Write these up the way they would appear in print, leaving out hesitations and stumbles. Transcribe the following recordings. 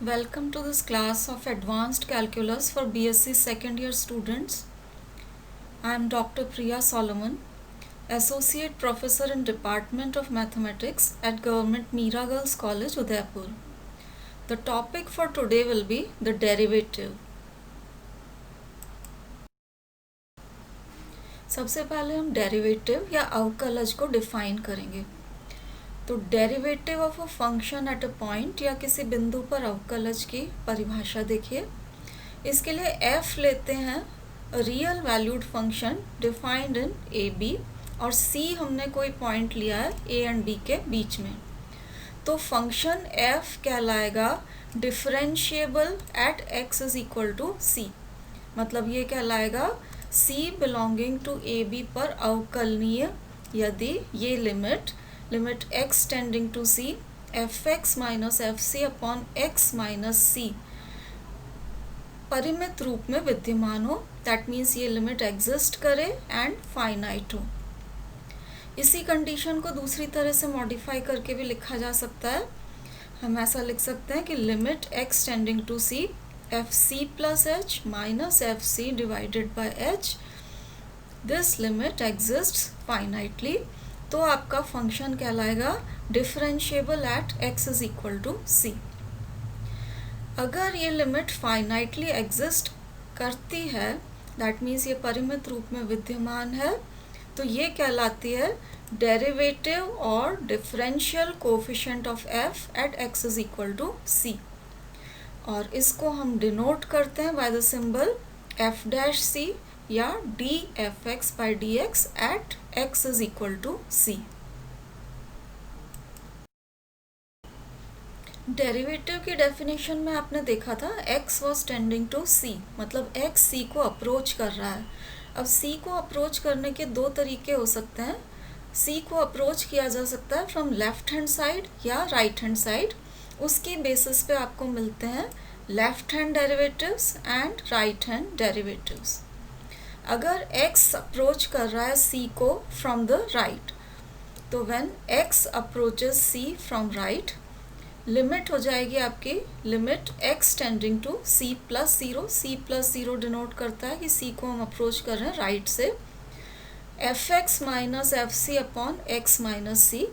Welcome to this class of Advanced Calculus for BSc second year students. I am Dr. Priya Solomon, Associate Professor in Department of Mathematics at Government Mira Girls College, Udaipur. The topic for today will be the derivative. सबसे पहले हम derivative या अवकलज को define करेंगे. तो derivative of a function at a point या किसी बिंदु पर अवकलज की परिभाषा देखिए. इसके लिए f लेते हैं real valued function defined in A B और c हमने कोई पॉइंट लिया है a एंड b के बीच में. तो फंक्शन f कहलाएगा differentiable at x is equal to c. मतलब ये कहलाएगा c belonging to A B पर अवकलनीय यदि ये limit x tending to c fx minus fc upon x minus c परिमित रूप में विद्यमान हो. दैट मीन्स ये लिमिट एग्जिस्ट करे एंड फाइनाइट हो. इसी कंडीशन को दूसरी तरह से मॉडिफाई करके भी लिखा जा सकता है. हम ऐसा लिख सकते हैं कि limit x tending to c fc plus h minus fc divided by h this limit exist finitely. तो आपका फंक्शन कहलाएगा differentiable at x is equal to c. अगर ये लिमिट फाइनाइटली एग्जिस्ट करती है दैट मीन्स ये परिमित रूप में विद्यमान है तो ये कहलाती है डेरिवेटिव और differential coefficient of f at x is equal to c. और इसको हम डिनोट करते हैं by the symbol f dash c या dfx by dx at x is equal to c. Derivative की डेफिनेशन में आपने देखा था x was tending to c, मतलब x c को अप्रोच कर रहा है. अब c को अप्रोच करने के दो तरीके हो सकते हैं. c को अप्रोच किया जा सकता है फ्रॉम लेफ्ट हैंड साइड या राइट हैंड साइड. उसकी बेसिस पे आपको मिलते हैं left hand derivatives and right hand derivatives. अगर x अप्रोच कर रहा है c को फ्रॉम द राइट तो when x approaches c from right limit हो जाएगी आपकी limit x tending to c plus zero. c plus zero denote करता है कि c को हम अप्रोच कर रहे हैं राइट से. fx minus F C upon x minus c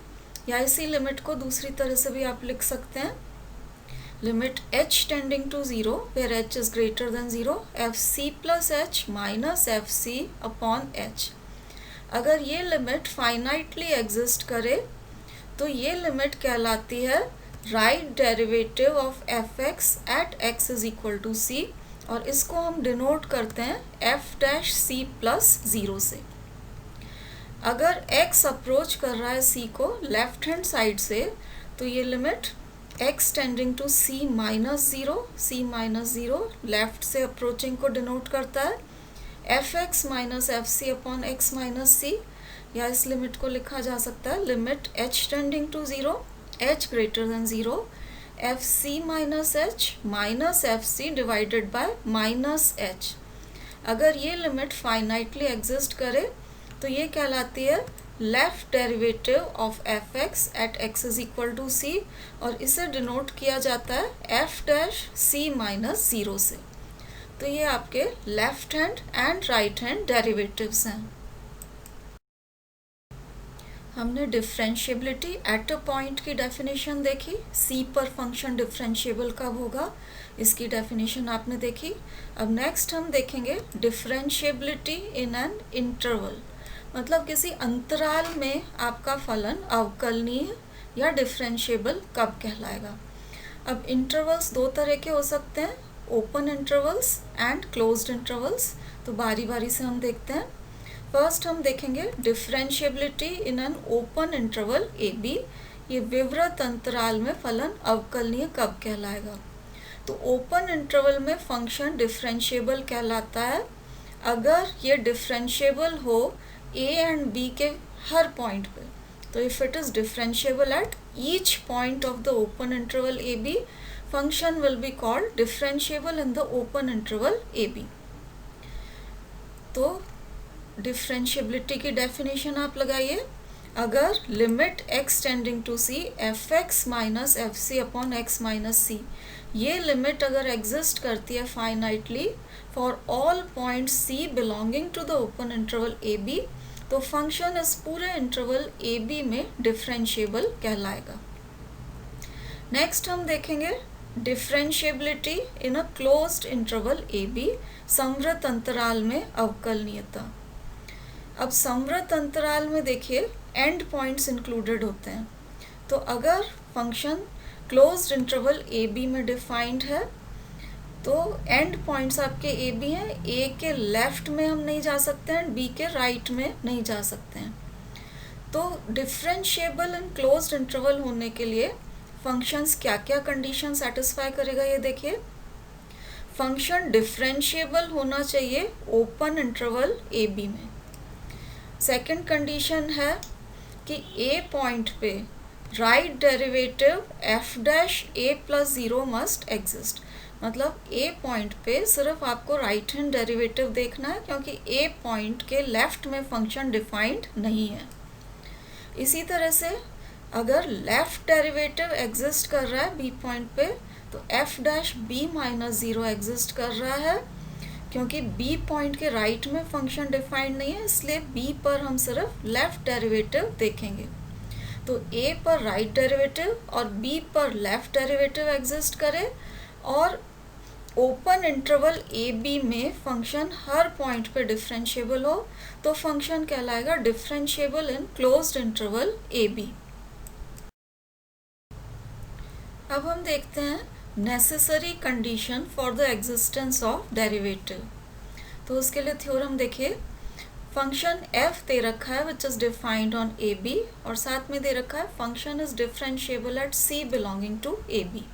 या इसी लिमिट को दूसरी तरह से भी आप लिख सकते हैं limit h tending to 0 where h is greater than 0 fc plus h minus fc upon h. अगर ये लिमिट फाइनाइटली एग्जिस्ट करे तो ये लिमिट कहलाती है right derivative of fx at x is equal to c और इसको हम डिनोट करते हैं f dash c plus zero से. अगर x अप्रोच कर रहा है c को लेफ्ट हैंड साइड से तो ये limit x tending to c minus zero left से अप्रोचिंग को डिनोट करता है fx minus F C upon x minus c या इस लिमिट को लिखा जा सकता है limit h tending to 0 h greater than 0 f c minus h minus F C divided by minus h. अगर ये लिमिट फाइनाइटली एग्जिस्ट करे तो ये कहलाती है left derivative of fx at x is equal to c और इसे denote किया जाता है f dash c minus zero से. तो ये आपके left hand and right hand derivatives हैं. हमने डिफरेंशिएबिलिटी एट अ पॉइंट की डेफिनेशन देखी. c पर फंक्शन डिफरेंशिएबल कब होगा इसकी डेफिनेशन आपने देखी. अब नेक्स्ट हम देखेंगे डिफरेंशिएबिलिटी इन एन इंटरवल. मतलब किसी अंतराल में आपका फलन अवकलनीय या डिफरेंशिएबल कब कहलाएगा. अब इंटरवल्स दो तरह के हो सकते हैं open intervals and closed intervals. तो बारी बारी से हम देखते हैं. फर्स्ट हम देखेंगे differentiability in an open interval A B. ये विवृत अंतराल में फलन अवकलनीय कब कहलाएगा. तो ओपन इंटरवल में फंक्शन डिफरेंशिएबल कहलाता है अगर ये डिफरेंशिएबल हो a and b के हर पॉइंट पे. तो if it is differentiable at each point of the open interval A b function will be called differentiable in the open interval A b. तो differentiability की डेफिनेशन आप लगाइए. अगर limit x tending to c F x minus F C upon x minus c, ये limit अगर exist करती है finitely for all point c belonging to the open interval A b, तो फंक्शन इस पूरे इंटरवल ए बी में differentiable कहलाएगा। Next हम देखेंगे differentiability in a closed interval A b, संवृत अंतराल में अवकलनीयता। अब संवृत अंतराल में देखिए एंड पॉइंट्स इंक्लूडेड होते हैं, तो अगर function closed interval A B में डिफाइंड है तो एंड पॉइंट्स आपके ए बी हैं, ए के लेफ्ट में हम नहीं जा सकते हैं, बी के राइट में नहीं जा सकते हैं। तो डिफरेंशिएबल इन क्लोज्ड इंटरवल होने के लिए फंक्शंस क्या क्या कंडीशन सेटिस्फाई करेगा, ये देखिए। फंक्शन डिफरेंशिएबल होना चाहिए ओपन इंटरवल ए बी में। सेकंड कंडीशन है कि ए पॉइंट पे राइट डेरिवेटिव एफ डैश ए प्लस ज़ीरो मस्ट एग्जिस्ट, मतलब ए पॉइंट पे सिर्फ आपको राइट हैंड डेरिवेटिव देखना है, क्योंकि ए पॉइंट के लेफ्ट में फंक्शन डिफाइंड नहीं है। इसी तरह से अगर लेफ्ट डेरिवेटिव एग्जिस्ट कर रहा है बी पॉइंट पे, तो F dash B minus zero exist कर रहा है, क्योंकि बी पॉइंट के राइट में फंक्शन डिफाइंड नहीं है, इसलिए बी पर हम सिर्फ लेफ्ट डेरिवेटिव देखेंगे। तो ए पर राइट डेरिवेटिव और बी पर लेफ्ट डेरिवेटिव एग्जिस्ट करे और ओपन इंटरवल ए बी में फंक्शन हर पॉइंट पे डिफरेंशिएबल हो, तो फंक्शन कहलाएगा differentiable in closed interval A B. अब हम देखते हैं necessary condition for the existence of derivative. तो उसके लिए थ्योरम देखिए, फंक्शन f दे रखा है which is defined on a B, और साथ में दे रखा है function is differentiable at c belonging to A b.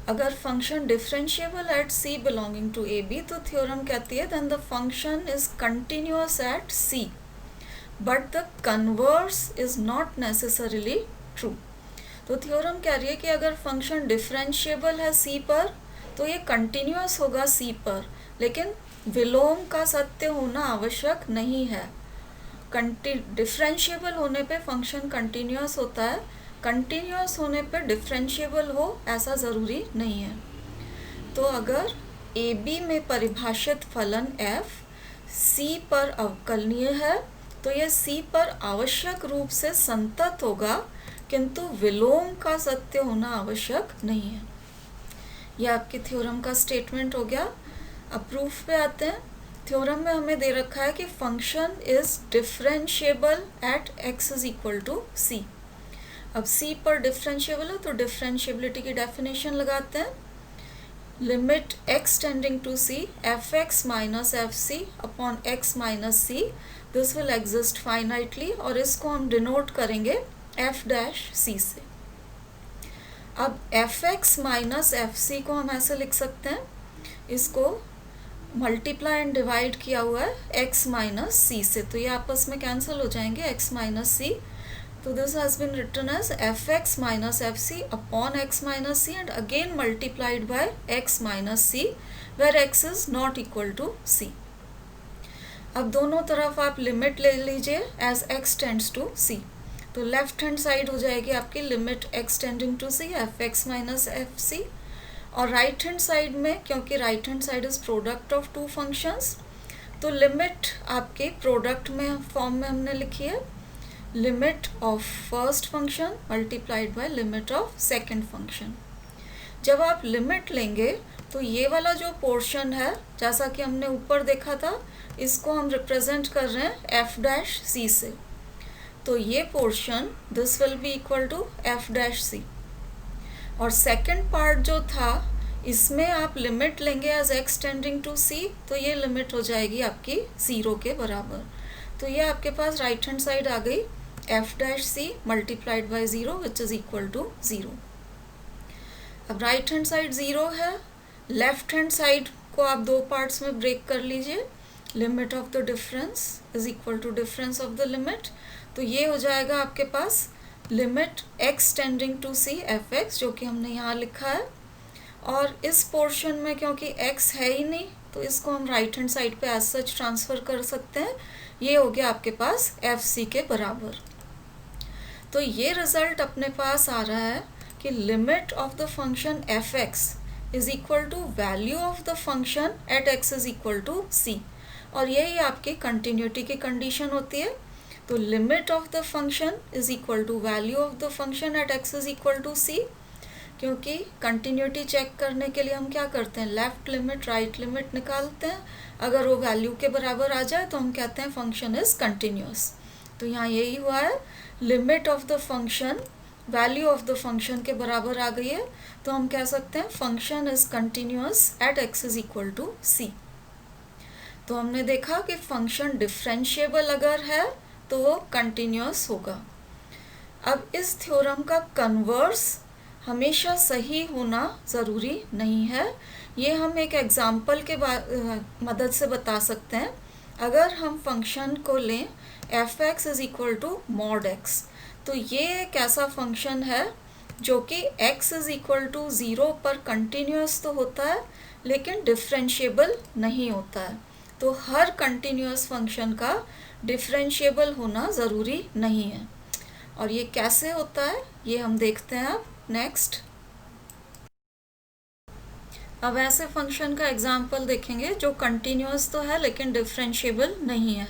अगर function differentiable at c belonging to A b, तो थ्योरम कहती है then the function is continuous at c but the converse is not necessarily true. तो theorem कह रही है कि अगर फंक्शन डिफरेंशिएबल है c पर, तो ये कंटिन्यूअस होगा c पर, लेकिन विलोम का सत्य होना आवश्यक नहीं है। डिफरेंशिएबल होने पे फंक्शन कंटिन्यूअस होता है, कंटिन्यूअस होने पे डिफरेंशिएबल हो ऐसा ज़रूरी नहीं है। तो अगर ए बी में परिभाषित फलन f c पर अवकलनीय है, तो यह c पर आवश्यक रूप से संतत होगा, किंतु विलोम का सत्य होना आवश्यक नहीं है। यह आपके थ्योरम का स्टेटमेंट हो गया। अब प्रूफ पे आते हैं। थ्योरम में हमें दे रखा है कि function is differentiable at x is equal to c। अब c पर डिफरेंशिएबल है तो डिफरेंशिएबिलिटी की डेफिनेशन लगाते हैं। Limit x tending to c F x minus F C upon x minus C, this will exist finitely, और इसको हम डिनोट करेंगे एफ डैश सी से। अब F x minus F C को हम ऐसे लिख सकते हैं, इसको मल्टीप्लाई एंड डिवाइड किया हुआ है x माइनस सी से, तो ये आपस में कैंसिल हो जाएंगे x माइनस सी। तो this has been written as f x minus F C upon x minus c and again multiplied by x minus c, where x is not equal to c। अब दोनों तरफ आप limit ले लीजिए as x tends to c, तो left hand side हो जाएगी आपकी limit x tending to c F x minus F c, और राइट हैंड साइड में, क्योंकि right hand side is product of two functions, तो लिमिट आपके प्रोडक्ट में फॉर्म में हमने लिखी है, limit of first function multiplied by limit of second function. जब आप लिमिट लेंगे तो ये वाला जो पोर्शन है, जैसा कि हमने ऊपर देखा था, इसको हम रिप्रेजेंट कर रहे हैं एफ डैश सी से, तो ये portion this will be equal to F dash सी। और सेकंड पार्ट जो था, इसमें आप लिमिट लेंगे as x tending to c, तो ये लिमिट हो जाएगी आपकी 0 के बराबर। तो ये आपके पास राइट हैंड साइड आ गई f dash c multiplied by 0 which is equal to 0। अब राइट हैंड साइड 0 है, लेफ्ट हैंड साइड को आप दो पार्ट्स में ब्रेक कर लीजिए, limit of the difference is equal to difference of the limit, तो ये हो जाएगा आपके पास limit x tending to c F x, जो कि हमने यहाँ लिखा है। और इस पोर्शन में क्योंकि x है ही नहीं, तो इसको हम राइट हैंड साइड पे एज सच ट्रांसफ़र कर सकते हैं। ये हो गया आपके पास एफ सी के बराबर। तो ये रिजल्ट अपने पास आ रहा है कि limit of the function f x is equal to value of the function at x is equal to सी, और यही आपकी कंटिन्यूटी की कंडीशन होती है। तो limit of the function is equal to value of the function at x is equal to c, क्योंकि continuity check करने के लिए हम क्या करते हैं, लेफ्ट लिमिट राइट लिमिट निकालते हैं, अगर वो वैल्यू के बराबर आ जाए तो हम कहते हैं फंक्शन इज कंटिन्यूअस। तो यहाँ यही हुआ है, limit of the function value of the function के बराबर आ गई है, तो हम कह सकते हैं function is continuous at x is equal to सी। तो हमने देखा कि फंक्शन डिफरेंशिएबल अगर है तो वो कंटिन्यूअस होगा। अब इस थ्योरम का कन्वर्स हमेशा सही होना ज़रूरी नहीं है, ये हम एक एग्जाम्पल के मदद से बता सकते हैं। अगर हम फंक्शन को लें f x is equal to mod x, तो ये एक ऐसा फंक्शन है जो कि x इज इक्वल टू 0 पर कंटिन्यूअस तो होता है लेकिन डिफरेंशिएबल नहीं होता है। तो हर कंटिन्यूअस फंक्शन का डिफरेंशिएबल होना ज़रूरी नहीं है, और ये कैसे होता है ये हम देखते हैं अब नेक्स्ट। अब ऐसे फंक्शन का एग्जाम्पल देखेंगे जो कंटिन्यूअस तो है लेकिन डिफरेंशिएबल नहीं है।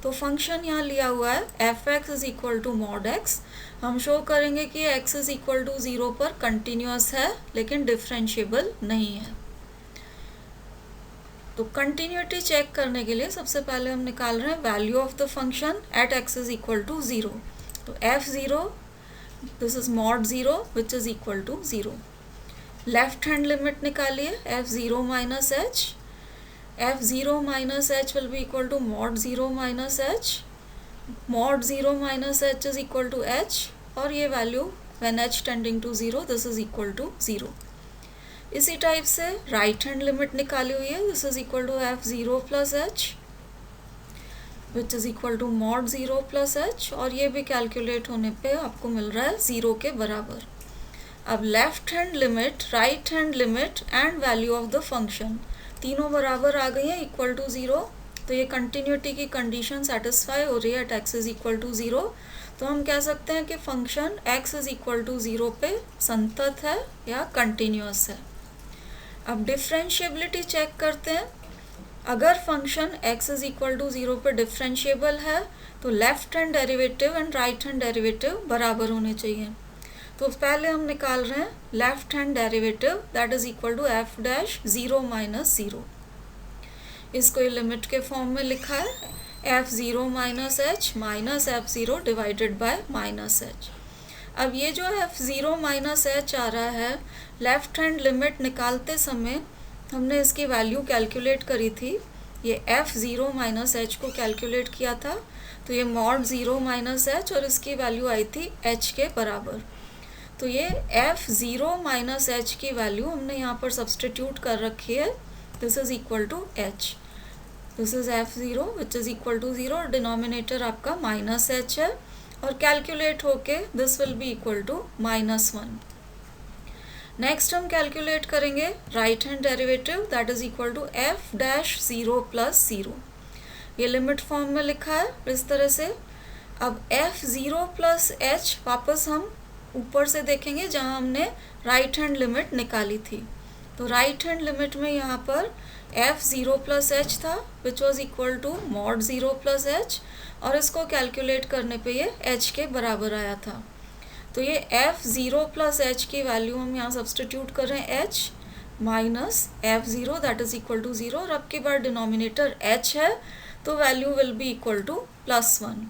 तो फंक्शन यहाँ लिया हुआ है f x is equal to mod x, हम शो करेंगे कि x इज इक्वल टू 0 पर कंटिन्यूअस है लेकिन डिफरेंशिएबल नहीं है। तो कंटिन्यूटी चेक करने के लिए सबसे पहले हम निकाल रहे हैं value of the function at x is equal to 0। तो f0 this is mod 0 which is equal to 0। Left hand limit निकालिए f0 minus h, f0 minus h will be equal to mod 0 minus h, mod 0 minus h is equal to h, और ये value when h tending to 0 this is equal to 0। इसी type से right hand limit निकाली हुई है, this is equal to f0 plus h which is equal to mod 0 plus h, और ये भी कैलकुलेट होने पे आपको मिल रहा है 0 के बराबर। अब left hand limit right hand limit and value of the function तीनों बराबर आ गई हैं इक्वल टू 0, तो ये कंटिन्यूटी की कंडीशन सेटिस्फाई हो रही है at x is equal to 0। तो हम कह सकते हैं कि function x is equal to 0 पे संतत है या कंटिन्यूअस है। अब डिफरेंशिएबिलिटी चेक करते हैं। अगर function x is equal to 0 पे डिफरेंशिएबल है तो left hand derivative and right hand derivative बराबर होने चाहिए। तो पहले हम निकाल रहे हैं left hand derivative that is equal to F dash 0 minus 0। इसको लिमिट के फॉर्म में लिखा है f0 minus h minus f0 divided by minus h. अब ये जो f0 माइनस एच आ रहा है, लेफ्ट हैंड लिमिट निकालते समय हमने इसकी वैल्यू कैलकुलेट करी थी, ये f0 माइनस एच को कैलकुलेट किया था, तो ये मॉड 0 माइनस एच और इसकी वैल्यू आई थी h के बराबर। तो ये f0 माइनस एच की वैल्यू हमने यहाँ पर सब्सटीट्यूट कर रखी है, this is equal to h, this is f0 which is equal to 0, denominator आपका माइनस h है, और कैलकुलेट होके this will be equal to -1। Next हम कैलकुलेट करेंगे right hand derivative that is equal to f dash 0 plus 0। ये limit form में लिखा है इस तरह से। अब f0 प्लस h वापस हम ऊपर से देखेंगे जहाँ हमने राइट हैंड लिमिट निकाली थी। तो राइट हैंड लिमिट में यहाँ पर f0 प्लस एच था which was equal to mod 0 plus h, और इसको कैलकुलेट करने पे ये h के बराबर आया था। तो ये f0 प्लस एच की वैल्यू हम यहाँ सब्सटीट्यूट कर रहे हैं h minus f0 that is equal to 0, और अब की बार डिनोमिनेटर h है तो value will be equal to +1।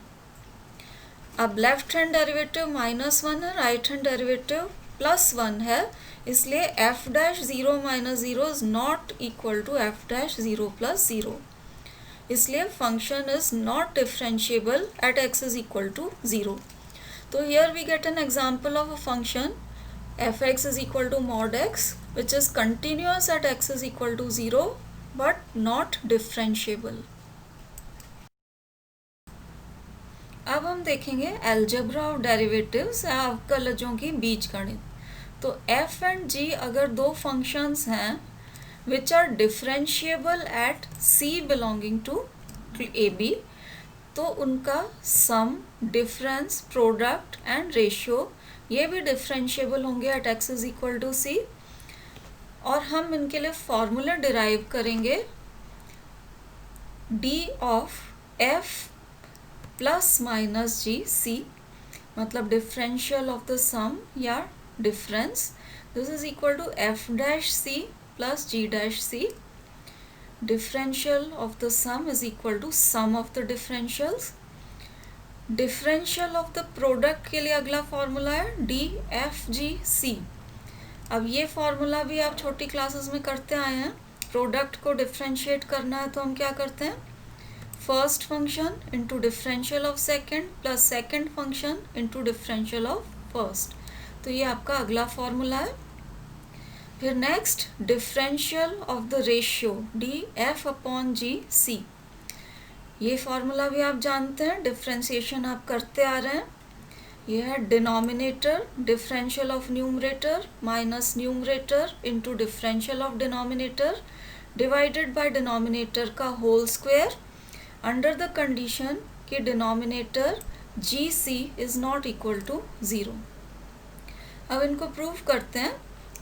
अब लेफ्ट हैंड डेरिवेटिव -1 है, राइट हैंड डेरिवेटिव +1 है, इसलिए f dash 0 minus 0 is not equal to f dash 0 plus 0, इसलिए function is not differentiable at x is equal to 0। तो here we get an example of a function f x is equal to mod x which is continuous at x is equal to 0 but not differentiable. अब हम देखेंगे algebra of derivatives या अवकलजों की बीजगणित। तो f and g अगर दो functions हैं which are differentiable at c belonging to ab, तो उनका sum, difference, product and ratio ये भी डिफरेंशिएबल होंगे at x is equal to सी। और हम इनके लिए फॉर्मूला डिराइव करेंगे d of f plus minus ji c, मतलब डिफरेंशियल ऑफ द सम या difference. This is equal to f dash c plus g dash c. Differential of the sum is equal to sum of the differentials. Differential of the product के लिए अगला formula है D f जी C. अब ये formula भी आप छोटी classes में करते आए हैं। प्रोडक्ट को डिफरेंशिएट करना है तो हम क्या करते हैं, first function into differential of second plus second function into differential of first. तो ये आपका अगला फॉर्मूला है। फिर next differential of the ratio d F upon ji c. ये फॉर्मूला भी आप जानते हैं, डिफरेंशिएशन आप करते आ रहे हैं। ये है denominator differential of numerator minus numerator into differential of denominator divided by denominator का whole square under the condition कि denominator g c is not equal to 0। अब इनको प्रूव करते हैं।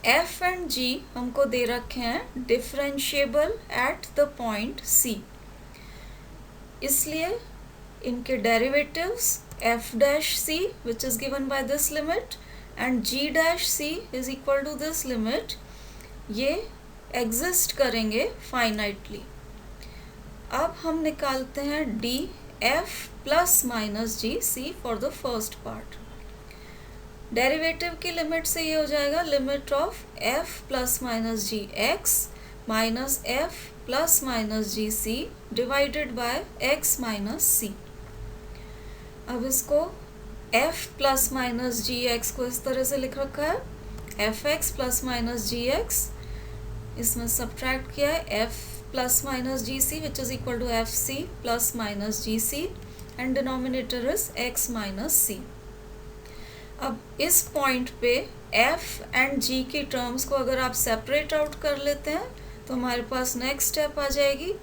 एफ एंड जी हमको दे रखे हैं differentiable at the point c, इसलिए इनके derivatives f dash c which is given by this limit and g डैश c is equal to this limit, ये एग्जिस्ट करेंगे फाइनाइटली। अब हम निकालते हैं d f plus minus ji c for the first part. Derivative की limit से ये हो जाएगा limit of f plus minus g x minus f plus minus ji C divided bye x minus सी। अब इसको f plus minus g x को इस तरह से लिख रखा है f x plus minus g x, इसमें सब्ट्रैक्ट किया है f plus minus ji c which is equal to F c plus minus ji C and denominator is x minus सी। अब इस पॉइंट पे f एंड g की terms को अगर आप सेपरेट आउट कर लेते हैं तो हमारे पास नेक्स्ट स्टेप आ जाएगी।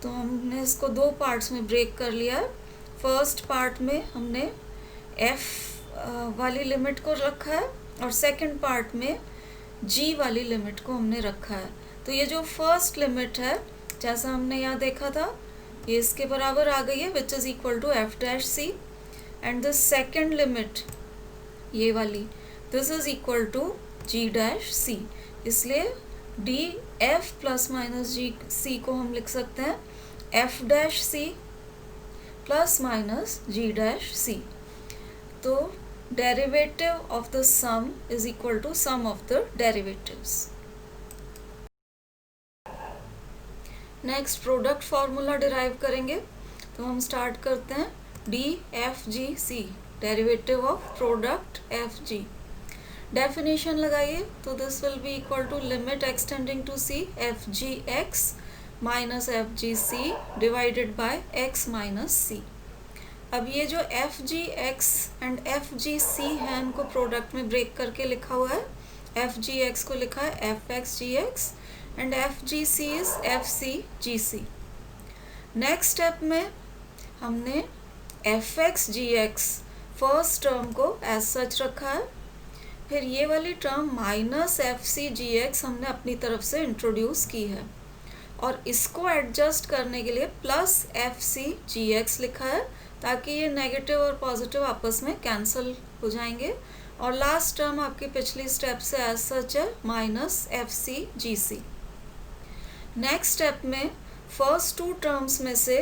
तो हमने इसको दो पार्ट्स में ब्रेक कर लिया है। फर्स्ट पार्ट में हमने f वाली लिमिट को रखा है और सेकंड पार्ट में g वाली लिमिट को हमने रखा है। तो ये जो फर्स्ट लिमिट है जैसा हमने यहाँ देखा था ये इसके बराबर आ गई है which is equal to f dash c and the second limit ये वाली this is equal to g dash c. इसलिए डी एफ प्लस माइनस जी सी को हम लिख सकते हैं f dash c plus minus g dash सी। तो derivative of the sum is equal to sum of the derivatives. Next product formula derive करेंगे। तो हम स्टार्ट करते हैं d f ji C, derivative of product F G. Definition लगाइए तो this will be equal to limit x tending to C F G x minus F ji C divided by X minus सी। अब ये जो F G x and F G C है इनको product में break करके लिखा हुआ है। एफ जी एक्स को लिखा है f x g x and F G c is f c g c. Next step में हमने f x g x first term को एज सच रखा है। फिर ये वाली टर्म माइनस एफ सी जी एक्स हमने अपनी तरफ से इंट्रोड्यूस की है और इसको एडजस्ट करने के लिए प्लस एफ सी जी एक्स लिखा है ताकि ये नेगेटिव और पॉजिटिव आपस में कैंसिल हो जाएंगे। और लास्ट टर्म आपकी पिछली स्टेप से एज सच है minus F c g c. Next step में फर्स्ट टू टर्म्स में से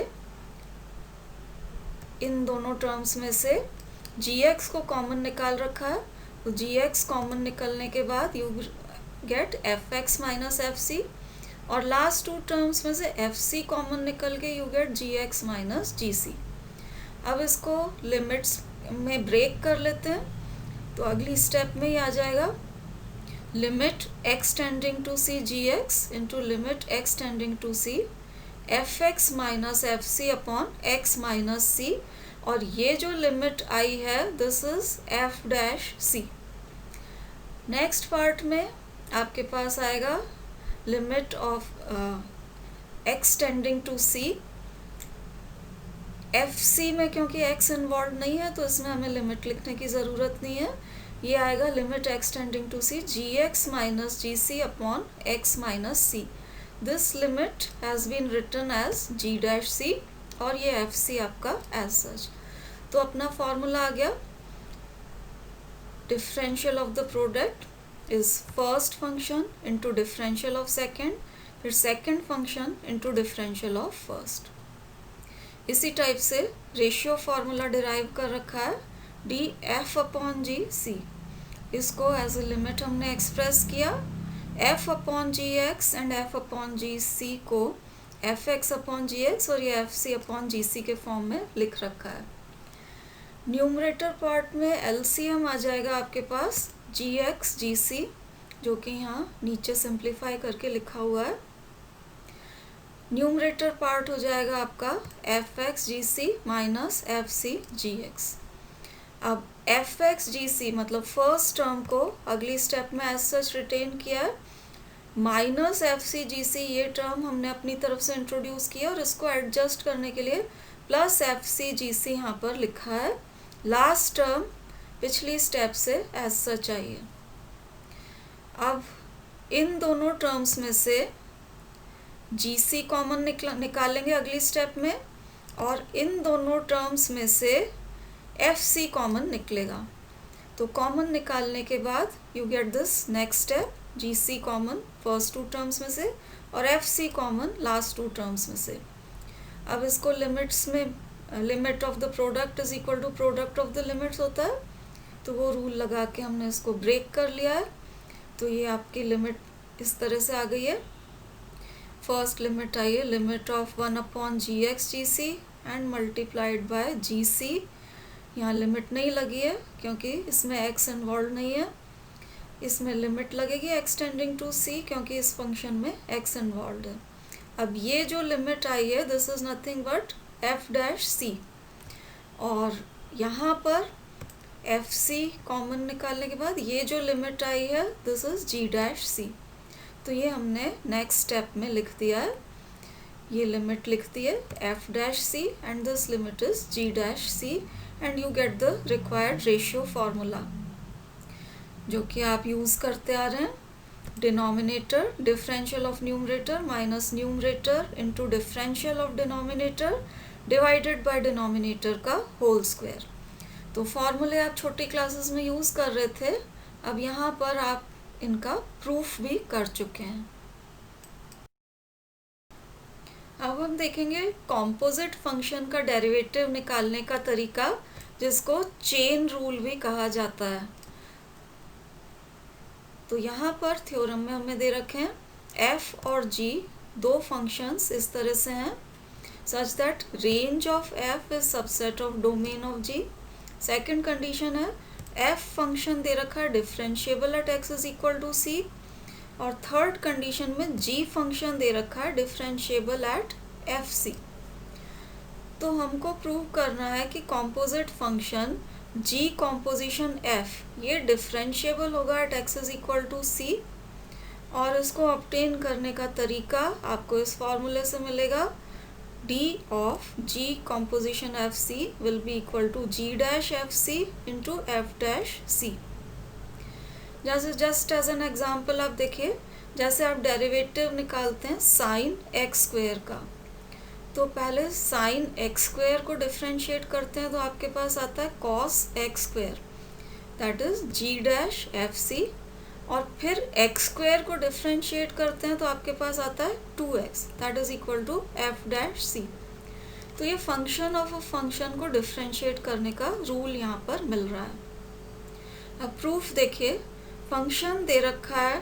इन दोनों टर्म्स में से जी एक्स को कॉमन निकाल रखा है। तो जी एक्स कॉमन निकलने के बाद you get f x minus F c और लास्ट टू टर्म्स में से एफ सी कॉमन निकल के you get G x minus ji C. अब इसको लिमिट्स में ब्रेक कर लेते हैं। तो अगली स्टेप में ही आ जाएगा limit X tending to C ji X into limit X tending to C F x minus F C upon x minus C और ये जो लिमिट आई है this is F dash C. Next part में आपके पास आएगा limit of X tending to C F C में क्योंकि एक्स इन्वॉल्व नहीं है तो इसमें हमें लिमिट लिखने की ज़रूरत नहीं है। ये आएगा limit X tending to C ji x minus ji C upon x minus C. This limit has been written as ji dash सी और ये एफ सी आपका एज सच। तो अपना फॉर्मूला आ गया, differential of the product is first function into differential of second, फिर second function into differential of first. इसी type से रेशियो फार्मूला डिराइव कर रखा है डी एफ अपॉन जी सी। इसको एज ए लिमिट हमने एक्सप्रेस किया, F upon G x and F upon जी सी को F X upon G X और ये एफ सी अपॉन जी सी के फॉर्म में लिख रखा है। न्यूमरेटर पार्ट में एलसीएम आ जाएगा आपके पास जी एक्स जी सी, जो कि यहाँ नीचे सिंप्लीफाई करके लिखा हुआ है। न्यूमरेटर पार्ट हो जाएगा आपका एफ एक्स जी सी माइनस एफ सी जी एक्स। अब एफ एक्स जी सी मतलब फर्स्ट टर्म को अगली स्टेप में एज सच रिटेन किया है, minus F c g c ये टर्म हमने अपनी तरफ से इंट्रोड्यूस किया और इसको एडजस्ट करने के लिए plus F c g C यहाँ पर लिखा है। लास्ट टर्म पिछली स्टेप से एज सच आई है। अब इन दोनों टर्म्स में से जी सी कॉमन निकालेंगे अगली स्टेप में और इन दोनों टर्म्स में से एफ सी कॉमन निकलेगा। तो कॉमन निकालने के बाद you get this next step, g c common first two terms में से और f c common last two terms में से। अब इसको लिमिट्स में limit of the product is equal to product of the limits होता है, तो वो रूल लगा के हमने इसको ब्रेक कर लिया है। तो ये आपकी लिमिट इस तरह से आ गई है। फर्स्ट लिमिट आई है limit of 1 upon G X G C and multiplied by G C. यहाँ लिमिट नहीं लगी है क्योंकि इसमें एक्स इन्वॉल्व नहीं है, इसमें लिमिट लगेगी एक्स टेंडिंग टू सी क्योंकि इस फंक्शन में एक्स इन्वॉल्व है। अब ये जो लिमिट आई है this is nothing but F dash सी, और यहाँ पर एफ सी कॉमन निकालने के बाद ये जो लिमिट आई है दिस इज जी डैश सी। तो ये हमने नेक्स्ट स्टेप में लिख दिया है, ये लिमिट लिखती है f dash c and this limit is g dash c and you get the required ratio formula जो कि आप यूज़ करते आ रहे हैं। Denominator differential of numerator minus numerator into differential of denominator divided by denominator का whole square. तो फॉर्मूले आप छोटी क्लासेस में यूज़ कर रहे थे, अब यहाँ पर आप इनका प्रूफ भी कर चुके हैं। अब हम देखेंगे कॉम्पोजिट फंक्शन का डेरिवेटिव निकालने का तरीका, जिसको चेन रूल भी कहा जाता है। तो यहाँ पर थ्योरम में हमें दे रखे हैं f और g दो फंक्शंस इस तरह से हैं such that range of f is subset of domain of g। Second condition है f फंक्शन दे रखा है differentiable at x is equal to c, और थर्ड कंडीशन में g फंक्शन दे रखा है डिफरेंशिएबल एट fc। तो हमको प्रूव करना है कि composite function g composition f ये डिफरेंशिएबल होगा at x is equal to c, और इसको ऑब्टेन करने का तरीका आपको इस फॉर्मूले से मिलेगा d of g composition F C will be equal to g dash F C into F dash C. जैसे जस्ट एज एन एग्जाम्पल आप देखिए, जैसे आप डेरिवेटिव निकालते हैं साइन एक्स स्क्वेयर का, तो पहले साइन एक्स स्क्वेयर को डिफ्रेंशिएट करते हैं तो आपके पास आता है cos x square that is g dash F c, और फिर एक्स स्क्वेयर को डिफ्रेंशिएट करते हैं तो आपके पास आता है 2x that is equal to F dash सी। तो ये फंक्शन ऑफ अ फंक्शन को डिफ्रेंशिएट करने का रूल यहाँ पर मिल रहा है। अब प्रूफ देखिए, फंक्शन दे रखा है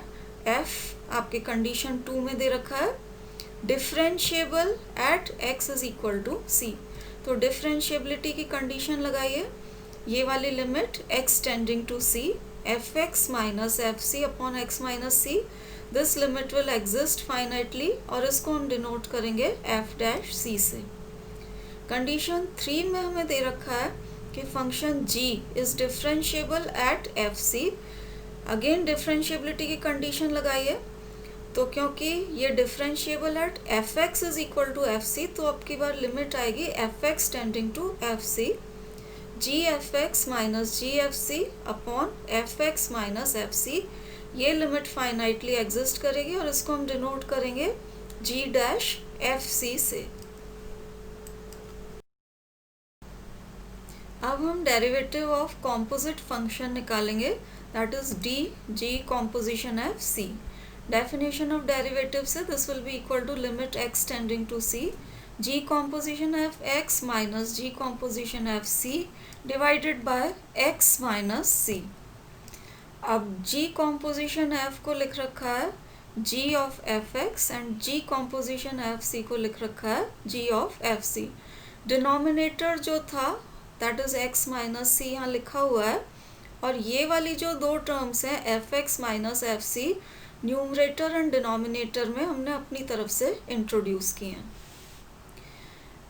f, आपके कंडीशन 2 में दे रखा है differentiable at x is equal to c। तो डिफरेंशिएबिलिटी की कंडीशन लगाइए, ये वाली limit x tending to c F x minus F C upon x minus C, this limit will exist finitely, और इसको हम डिनोट करेंगे एफ डैश सी से। कंडीशन 3 में हमें दे रखा है कि function g is differentiable at f c. Again differentiability की कंडीशन लगाइए, तो क्योंकि ये differentiable at F x is equal to F C, तो अब की बार लिमिट आएगी f x tending to F c, g f x minus g f C upon f x minus F c. ये लिमिट फाइनाइटली एग्जिस्ट करेगी और इसको हम डिनोट करेंगे जी डैश एफ सी से। अब हम डेरिवेटिव ऑफ कॉम्पोजिट फंक्शन निकालेंगे, that is D G composition F C. Definition of derivative से this will be equal to limit X tending to C G composition F x minus G composition F C divided by X minus सी। अब G composition F को लिख रखा है G of F X and G composition F C को लिख रखा है G of F C. Denominator जो था दैट इज एक्स माइनस सी यहाँ लिखा हुआ है, और ये वाली जो दो टर्म्स हैं F x minus F c, numerator and denominator में हमने अपनी तरफ से इंट्रोड्यूस किए हैं।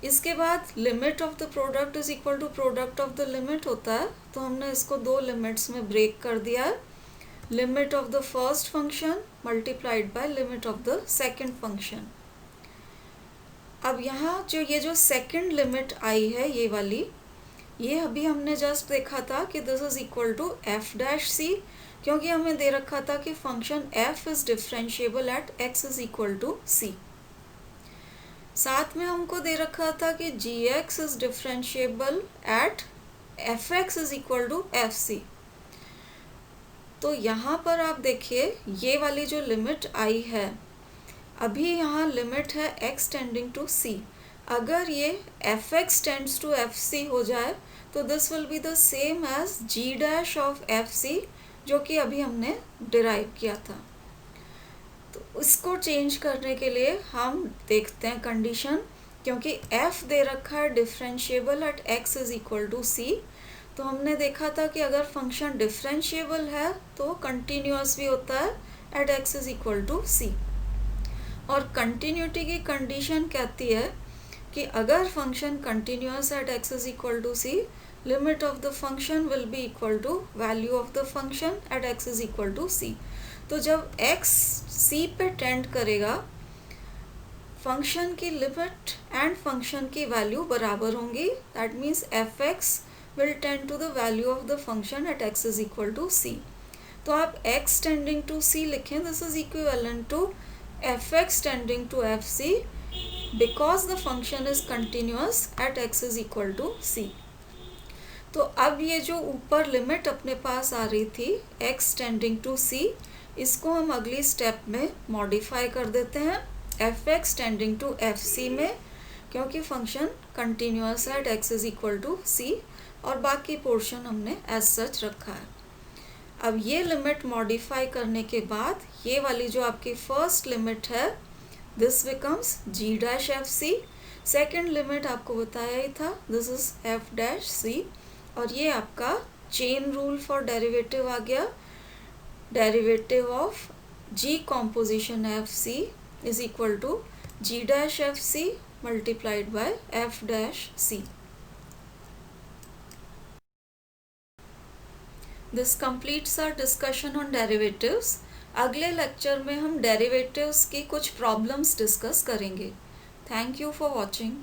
इसके बाद limit of the product is equal to product of the limit होता है, तो हमने इसको दो लिमिट्स में ब्रेक कर दिया है, limit of the first function multiplied by limit of the second function. अब यहाँ ये जो सेकेंड लिमिट आई है ये वाली, ये अभी हमने जस्ट देखा था कि this is equal to F dash C, क्योंकि हमें दे रखा था कि function F is differentiable at x is equal to C. साथ में हमको दे रखा था कि G X is differentiable at F x is equal to F C. तो यहाँ पर आप देखिए ये वाली जो लिमिट आई है, अभी यहाँ लिमिट है x टेंडिंग टू c। अगर ये f x tends to F c हो जाए तो this will be the same as ji dash of F c, जो कि अभी हमने डिराइव किया था। तो इसको चेंज करने के लिए हम देखते हैं कंडीशन, क्योंकि f दे रखा है differentiable at x is equal to सी, तो हमने देखा था कि अगर फंक्शन डिफरेंशिएबल है तो कंटिन्यूअस भी होता है at x is equal to सी। और कंटिन्यूटी की कंडीशन कहती है कि अगर function continuous at x is equal to C, limit of the function will be equal to value of the function at x is equal to सी। तो जब x c पे tend करेगा, फंक्शन की लिमिट एंड फंक्शन की value बराबर होंगी, that means F X will tend to the value of the function at x is equal to सी। तो आप x टेंडिंग टू c लिखें, this is equivalent to F x tending to F C because the function is continuous at x is equal to सी। तो अब ये जो ऊपर limit अपने पास आ रही थी x टेंडिंग टू c, इसको हम अगली स्टेप में मॉडिफाई कर देते हैं F x tending to F C में, क्योंकि function continuous at x is equal to सी और बाकी पोर्शन हमने एज सच रखा है। अब ये लिमिट मॉडिफाई करने के बाद ये वाली जो आपकी फर्स्ट लिमिट है, this becomes g dash F c. Second limit आपको बताया ही था, दिस इज एफ डैश सी, और ये आपका चेन रूल फॉर डेरिवेटिव आ गया। Derivative of g composition F c is equal to g dash F c multiplied by f dash c. This completes our discussion on derivatives. अगले lecture में हम derivatives की कुछ प्रॉब्लम्स डिस्कस करेंगे। Thank you for watching.